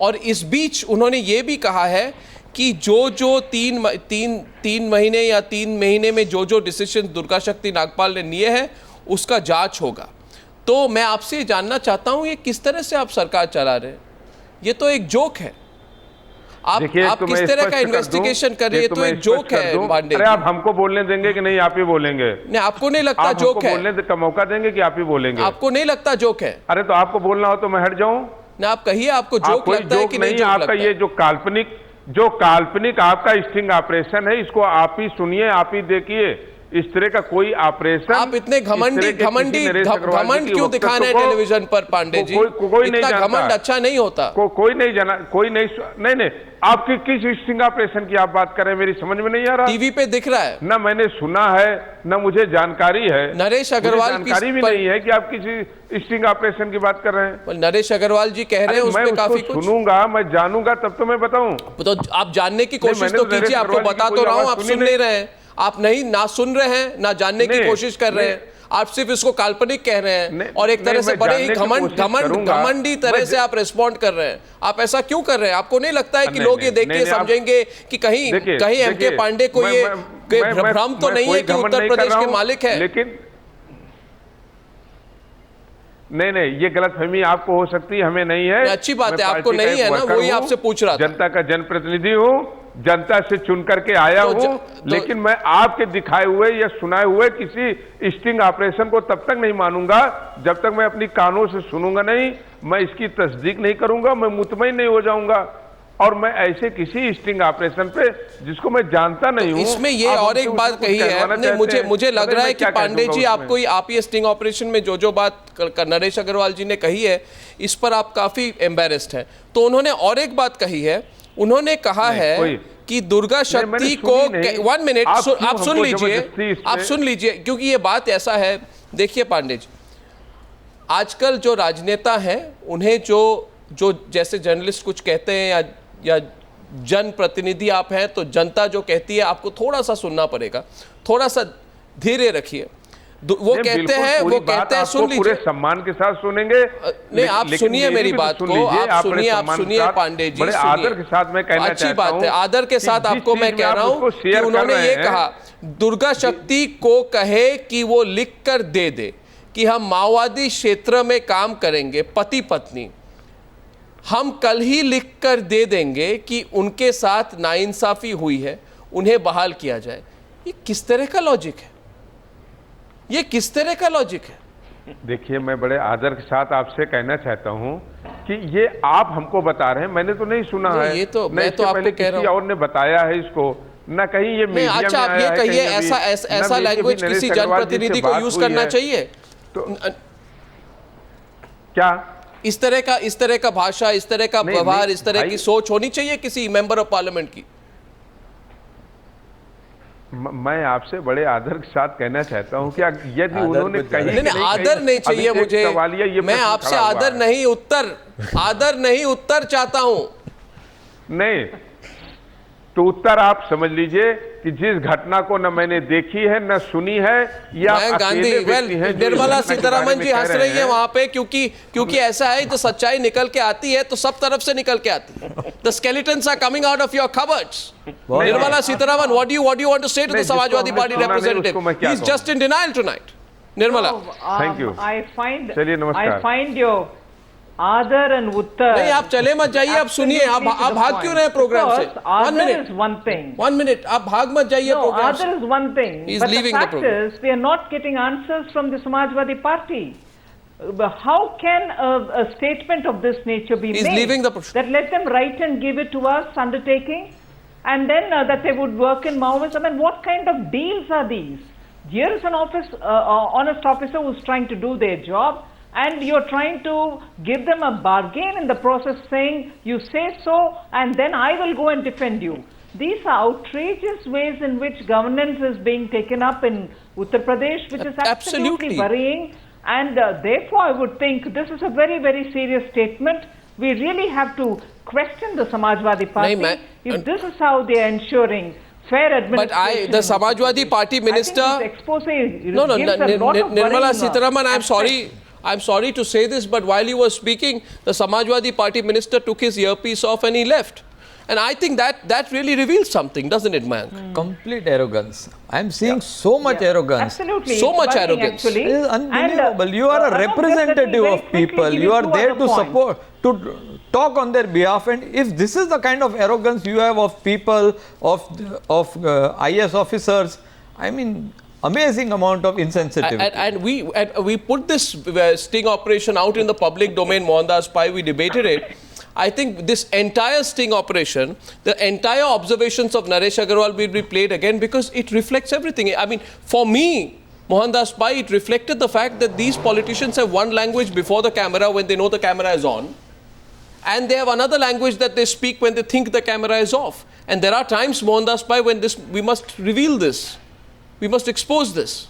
और इस बीच उन्होंने ये भी कहा है कि जो तीन महीने या 3 महीने में जो डिसीजन दुर्गा शक्ति नागपाल ने लिए हैं उसका जांच होगा। तो मैं आपसे जानना चाहता हूं, ये किस तरह से आप सरकार चला रहे हैं? ये तो एक जोक है। आप किस तरह का इन्वेस्टिगेशन कर रहे हैं? तो एक जोक है पांडे। अरे आप हमको बोलने देंगे कि नहीं आप ही बोलेंगे? नहीं, आपको नहीं लगता जोक है? बोलने का मौका देंगे कि आप ही बोलेंगे? आपको नहीं लगता जोक है? अरे तो आपको बोलना हो तो मैं हट जाऊं? ना, आप कहिए, आपको जोक लगता है कि नहीं जोक आपका लगता? ये जो काल्पनिक आपका स्टिंग ऑपरेशन है, इसको आप ही सुनिए, आप ही देखिए। इस तरह का कोई ऑपरेशन आप इतने घमंड क्यों दिखा रहे हैं टेलीविजन पर पांडे जी? कोई नहीं जानता। घमंड अच्छा नहीं होता। कोई नहीं जाना, कोई नहीं आपकी किस स्टिंग ऑपरेशन की आप बात कर रहे हैं? मेरी समझ में नहीं आ रहा। टीवी पे दिख रहा है ना, मैंने सुना है ना मुझे जानकारी है। नरेश अग्रवाल की जानकारी भी नहीं है कि आप किसी स्टिंग ऑपरेशन की बात कर रहे हैं। नरेश अग्रवाल जी कह रहे हैं उसमें काफी कुछ। सुनूंगा, मैं जानूंगा तब तो मैं बताऊं। तो आप जानने की कोशिश तो कीजिए। आपको बता तो रहा हूं, आप सुन नहीं रहे हैं। आप ना सुन रहे हैं, ना जानने की कोशिश कर रहे हैं। आप सिर्फ इसको काल्पनिक कह रहे हैं और एक तरह से बड़े ही घमंडी तरह से आप रिस्पॉन्ड कर रहे हैं। आप ऐसा क्यों कर रहे हैं? आपको नहीं लगता है कि लोग ये देख के समझेंगे कि कहीं एम के पांडे को ये भ्रम तो नहीं है कि उत्तर प्रदेश के मालिक है? लेकिन नहीं, ये गलतफहमी आपको हो सकती है, हमें नहीं है। अच्छी बात है, आपको नहीं है ना, वही आपसे पूछ रहा था। जनता का जनप्रतिनिधि हूं, जनता से चुन करके आया हूं, लेकिन मैं आपके दिखाए हुए या सुनाए हुए किसी स्टिंग ऑपरेशन को तब तक नहीं मानूंगा जब तक मैं अपनी कानों से सुनूंगा नहीं, मैं इसकी तस्दीक नहीं करूंगा, मैं मुतमईन नहीं हो जाऊंगा। और मैं ऐसे किसी स्टिंग ऑपरेशन पे जिसको मैं जानता नहीं हूं। इसमें ये और एक बात कही है, मुझे लग रहा है कि पांडे जी आप ये स्टिंग ऑपरेशन में जो बात नरेश अग्रवाल जी ने कही है, इस पर आप काफी एम्बेरेस्ड हैं। तो उन्होंने और एक बात कही है, उन्होंने कहा है कि दुर्गा शक्ति को 1 मिनट आप सुन लीजिए, क्योंकि ये बात ऐसा है। देखिए पांडे जी, आजकल जो राजनेता हैं उन्हें जो जैसे जर्नलिस्ट कुछ कहते हैं या जनप्रतिनिधि आप हैं, तो जनता जो कहती है आपको थोड़ा सा सुनना पड़ेगा, थोड़ा सा धीरे रखिए। वो कहते हैं सुन लीजिए, पूरे सम्मान के साथ सुनेंगे। नहीं, आप सुनिए मेरी बात को, आप सुनिए पांडे जी, बड़े आदर के साथ मैं कहना चाहता हूं। अच्छी बात है, आदर के साथ आपको मैं कह रहा हूं कि उन्होंने ये कहा, दुर्गा शक्ति को कहे कि वो लिख कर दे कि हम माओवादी क्षेत्र में काम करेंगे, पति पत्नी, हम कल ही लिख कर दे देंगे कि उनके साथ नाइंसाफी हुई है, उन्हें बहाल किया जाए। ये किस तरह का लॉजिक है? ये किस तरह का लॉजिक है? देखिए, मैं बड़े आदर के साथ आपसे कहना चाहता हूं कि ये आप हमको बता रहे हैं, मैंने तो नहीं सुना है। ये तो मैं तो आपको कह रहा हूं, और ने बताया है इसको, ना कहीं ये मीडिया में। अच्छा, आप ये कहिए, ऐसा लैंग्वेज किसी जनप्रतिनिधि को यूज करना चाहिए? तो क्या इस तरह का भाषा, इस तरह का व्यवहार, इस तरह की सोच होनी चाहिए किसी मेंबर ऑफ पार्लियामेंट की? मैं आपसे बड़े आदर के साथ कहना चाहता हूं कि यदि उन्होंने कहीं नहीं, आदर नहीं चाहिए मुझे, मैं आपसे आदर नहीं उत्तर चाहता हूं। नहीं, तो उत्तर आप समझ लीजिए कि जिस घटना को न मैंने देखी है न सुनी है, या गांधी निर्मला सीतारमन जी हंस रही है वहां पे, क्योंकि ऐसा है, तो सच्चाई निकल के आती है तो सब तरफ से निकल के आती है। The skeletons are coming out of your cupboards. Nirmala Sitharaman, what do you want to say to the Samajwadi Party representative? He is just in denial tonight. Nirmala, thank you. चलिए, नमस्कार। I find your आदर and उत्तर। नहीं, आप चले मत जाइए, आप सुनिए। आप भाग क्यों रहे प्रोग्राम से? 1 मिनट, आप भाग मत जाइए प्रोग्राम से। Other is one thing, but the fact is we are not getting answers from the Samajwadi Party. How can a statement of this nature be made? That let them write and give it to us, undertaking, and then that they would work in Maoist. I mean, what kind of deals are these? Here is an honest officer who's trying to do their job, and you're trying to give them a bargain in the process, saying you say so and then I will go and defend you. These are outrageous ways in which governance is being taken up in Uttar Pradesh, which is absolutely worrying, and therefore I would think this is a very, very serious statement. We really have to question the Samajwadi Party if this is how they are ensuring fair administration. But the Samajwadi Party minister, no, Nirmala Sitharaman, I'm sorry. I'm sorry to say this, but while he was speaking, the Samajwadi Party minister took his earpiece off and he left. And I think that really reveals something, doesn't it, Mayank? Complete arrogance. I'm seeing so much arrogance. Absolutely. So much arrogance. Actually. It is unbelievable. You are a representative of people. You are there to support, to talk on their behalf. And if this is the kind of arrogance you have of people, of IS officers, I mean, amazing amount of insensitivity. And we put this sting operation out in the public domain, Mohandas Pai, we debated it. I think this entire sting operation, the entire observations of Naresh Agrawal will be played again because it reflects everything. I mean, for me, Mohandas Pai, it reflected the fact that these politicians have one language before the camera when they know the camera is on, and they have another language that they speak when they think the camera is off. And there are times, Mohandas Pai, when we must reveal this. We must expose this.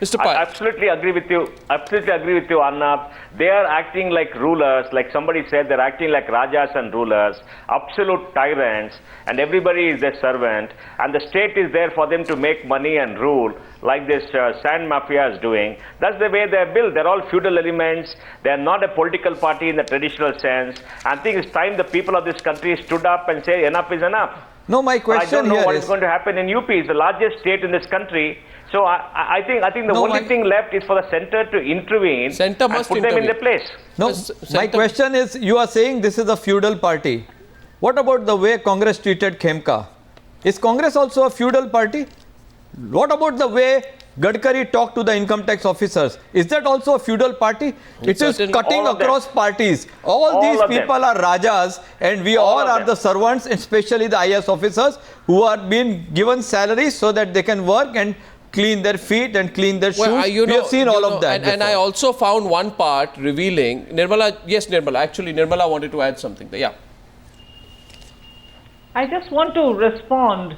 Mr. Pai. I absolutely agree with you. Absolutely agree with you, Arnab. They are acting like rulers, like somebody said, they're acting like rajas and rulers, absolute tyrants, and everybody is their servant. And the state is there for them to make money and rule, like this sand mafia is doing. That's the way they're built. They're all feudal elements. They're not a political party in the traditional sense. I think it's time the people of this country stood up and say enough is enough. No, my question I don't know here what is is going to happen in UP. It's the largest state in this country. So I think the only thing left is for the center to intervene and put them in their place. No, my question is, you are saying this is a feudal party. What about the way Congress treated Khemka? Is Congress also a feudal party? What about the way Gadkari talked to the income tax officers? Is that also a feudal party? It is cutting across parties. All these people are rajas, and we all are the servants, especially the IS officers who are being given salaries so that they can work and clean their feet and clean their shoes. We have seen all of that. And I also found one part revealing, Nirmala, yes, Nirmala, actually Nirmala wanted to add something there. Yeah. I just want to respond.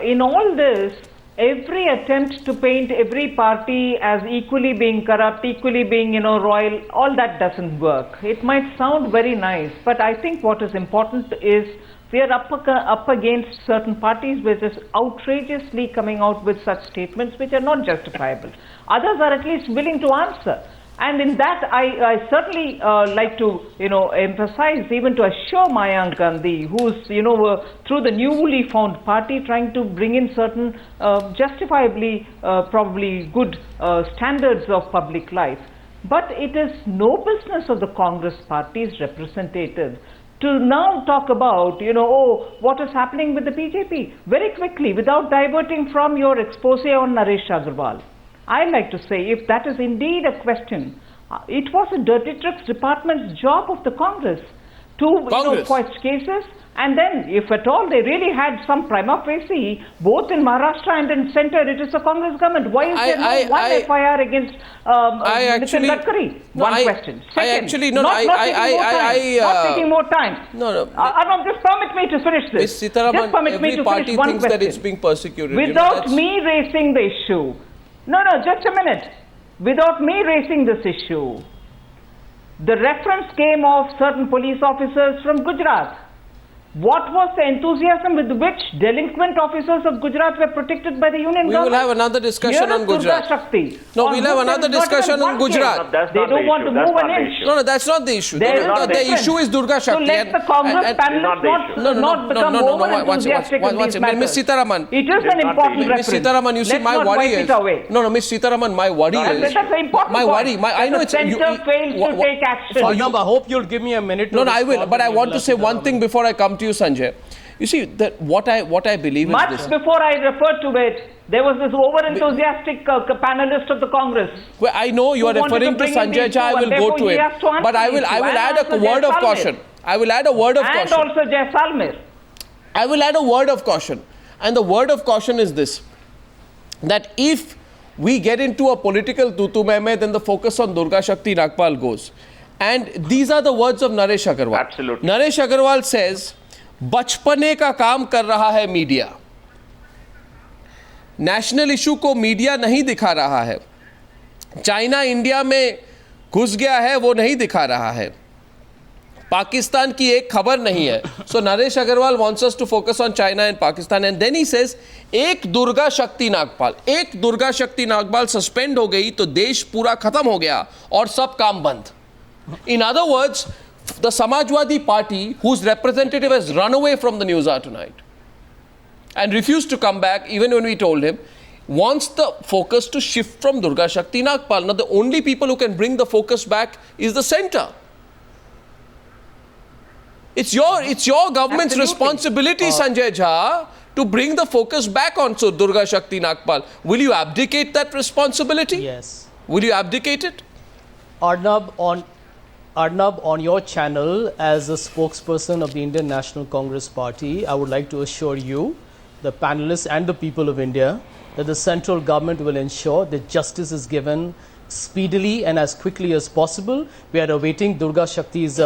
In all this, every attempt to paint every party as equally being corrupt, equally being, royal, all that doesn't work. It might sound very nice, but I think what is important is we are up against certain parties which is outrageously coming out with such statements which are not justifiable. Others are at least willing to answer. And in that, I certainly like to, emphasize, even to assure Mayank Gandhi, who's, through the newly found party, trying to bring in certain justifiably, probably good standards of public life. But it is no business of the Congress party's representatives to now talk about, what is happening with the BJP. Very quickly, without diverting from your expose on Naresh Agrawal, I like to say, if that is indeed a question, it was a dirty tricks department's job of the Congress to quash cases, and then, if at all they really had some prima facie, both in Maharashtra and in centre, it is a Congress government. Why is there no one FIR against Nitin Gadkari? One question. Second, not taking more time. No. Arnab, just permit me to finish this. Ms. Sitharaman, every party thinks that it's being persecuted. Without me raising the issue. No, just a minute. Without me raising this issue, the reference came of certain police officers from Gujarat. What was the enthusiasm with which delinquent officers of Gujarat were protected by the union government? We will have another discussion on Gujarat. Durga Shakti. No, we'll have another discussion on Gujarat. They don't want to move an inch. No, that's not the issue. The issue is Durga Shakti. So let the Congress panelists not become over enthusiastic in these matters. Ms. Sitharaman. It is an important reference. Ms. Sitharaman, you see, my worry is... No, Ms. Sitharaman, my worry is... That's an important point. I know it's... The centre fails to take action. I hope you'll give me a minute. No, I will. But I want to say one thing before I come to you, Sanjay. You see, that what I believe is this. Much before I referred to it, there was this over-enthusiastic panelist of the Congress. Well, I know you are referring to Sanjay Jha. I will go to him. But I will add a word of caution. I will add a word of caution. And also Jaisalmer. I will add a word of caution. And the word of caution is this. That if we get into a political tutu-mehme, then the focus on Durga Shakti Nagpal goes. And these are the words of Naresh Agrawal. Absolutely. Naresh Agrawal says, बचपने का काम कर रहा है media, national issue को media नहीं दिखा रहा है, चाइना इंडिया में घुस गया है वो नहीं दिखा रहा है, पाकिस्तान की एक खबर नहीं है. So Naresh Agrawal wants us to focus on China and Pakistan, and then he says एक दुर्गा शक्ति नागपाल सस्पेंड हो गई तो देश पूरा खत्म हो गया और सब काम बंद. In other words, the Samajwadi Party, whose representative has run away from the Newshour tonight and refused to come back even when we told him, wants the focus to shift from Durga Shakti Nagpal. Now the only people who can bring the focus back is the centre. It's your government's responsibility, Sanjay Jha, to bring the focus back on Durga Shakti Nagpal. Will you abdicate that responsibility? Yes. Will you abdicate it? Arnab, on your channel, as a spokesperson of the Indian National Congress Party, I would like to assure you, the panelists and the people of India, that the central government will ensure that justice is given speedily and as quickly as possible. We are awaiting Durga Shakti's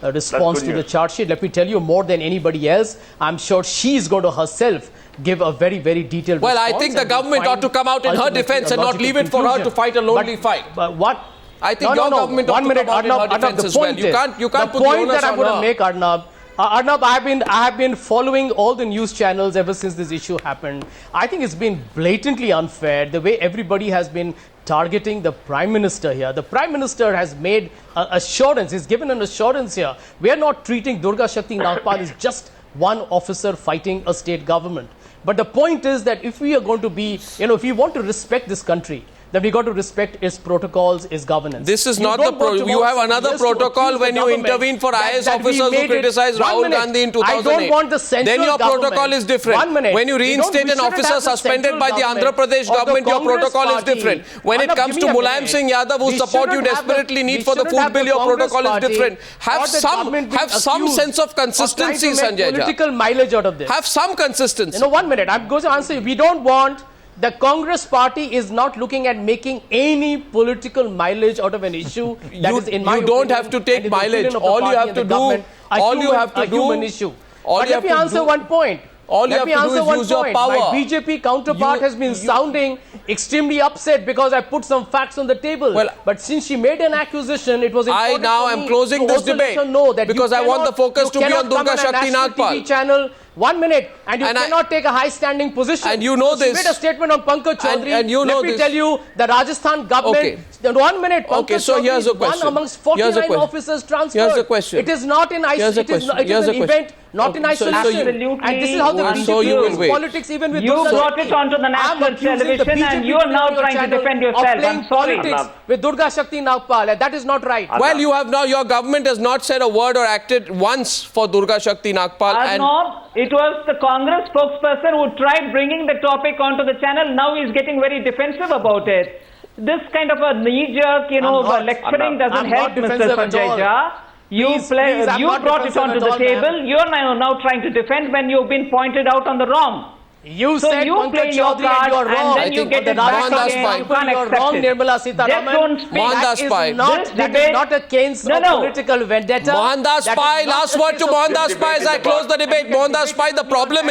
response to the charge sheet. Let me tell you, more than anybody else, I'm sure she is going to herself give a very, very detailed response. Well, I think the government ought to come out in her defense and not leave it for her to fight a lonely fight. But what? I think your government ought to come out in her defense as well. You can't put the onus on her. The point that I'm going to make, Arnab, I have been following all the news channels ever since this issue happened. I think it's been blatantly unfair the way everybody has been targeting the Prime Minister here. The Prime Minister has made assurance, he's given an assurance here. We are not treating Durga Shakti Nagpal as just one officer fighting a state government. But the point is that if we are going to be, if we want to respect this country, then we got to respect its protocols, its governance. This is not the you have another protocol when you intervene for IAS officers who criticize Rahul Gandhi in 2008. I don't want the central then your protocol is different. When you reinstate an officer suspended by the Andhra Pradesh government, your protocol is different. When it comes to Mulayam Singh Yadav, whose support you desperately need for the food bill, your protocol is different. Have some sense of consistency, Sanjay Jha. Political mileage out of this. Have some consistency. 1 minute. I'm going to answer you. We don't want. The Congress party is not looking at making any political mileage out of an issue that is, in my opinion, you don't have to take mileage. All you have to do, human issue. But let me answer one point. All you have to do is use your power. My BJP counterpart has been sounding extremely upset because I put some facts on the table. Well, but since she made an accusation, it was important I am closing this debate because I want the focus to be on Durga Shakti Nagpal. Channel 1 minute, and you cannot take a high-standing position. And you know this. She made a statement on Pankaj Chaudhary. And you know Let me tell you, the Rajasthan government. 1 minute. Okay, so here's a question. One amongst 49 officers transferred. Here's the question. It is not in isolation. It is an event, not in isolation. And this is how the BJP uses politics, even with you brought it onto the national television, and you are now trying to defend yourself. I'm sorry, politics with Durga Shakti Nagpal, and that is not right. Well, you have now. Your government has not said a word or acted once for Durga Shakti Nagpal. Arnab, it was the Congress spokesperson who tried bringing the topic onto the channel. Now he's getting very defensive about it. This kind of a knee-jerk, lecturing doesn't help, Mr. Sanjay Jha. You brought it onto the table. You're now trying to defend when you've been pointed out on the wrong. You said you play your card you are wrong. and then you get it back again. You can't accept wrong, it. Nirmala Sitharaman. Mohandas Pai. That is not a case of political vendetta. Mohandas Pai, last word to Mohandas Pai as I close the debate. Mohandas Pai, the problem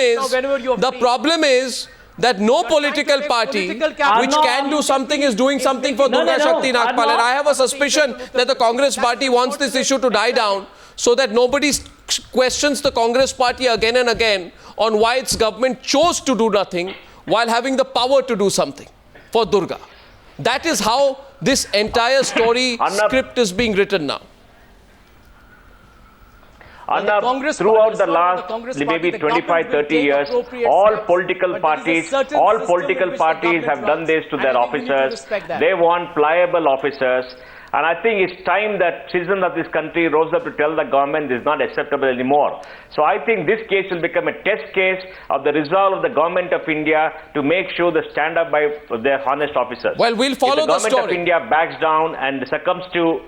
is that no political party which can do something is doing something for Durga Shakti Nagpal. And I have a suspicion that the Congress party wants this issue to die down so that nobody questions the Congress party again and again on why its government chose to do nothing while having the power to do something for Durga. That is how this entire story script is being written now. Arnab, throughout the last maybe 25-30 years, all political parties have done this to their officers. They want pliable officers. And I think it's time that citizens of this country rose up to tell the government this is not acceptable anymore. So I think this case will become a test case of the resolve of the government of India to make sure they stand up by their honest officers. Well, we'll follow the story. If the government of India backs down and succumbs to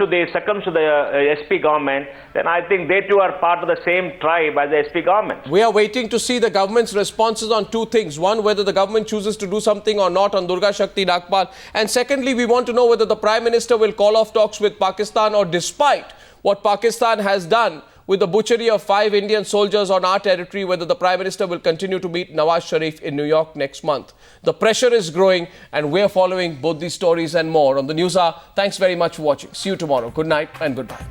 the SP government, then I think they too are part of the same tribe as the SP government. We are waiting to see the government's responses on two things. One, whether the government chooses to do something or not on Durga Shakti Nagpal. And secondly, we want to know whether the Prime Minister will call off talks with Pakistan, or despite what Pakistan has done with the butchery of 5 Indian soldiers on our territory, whether the Prime Minister will continue to meet Nawaz Sharif in New York next month. The pressure is growing, and we're following both these stories and more on the Newshour. Thanks very much for watching. See you tomorrow. Good night and goodbye.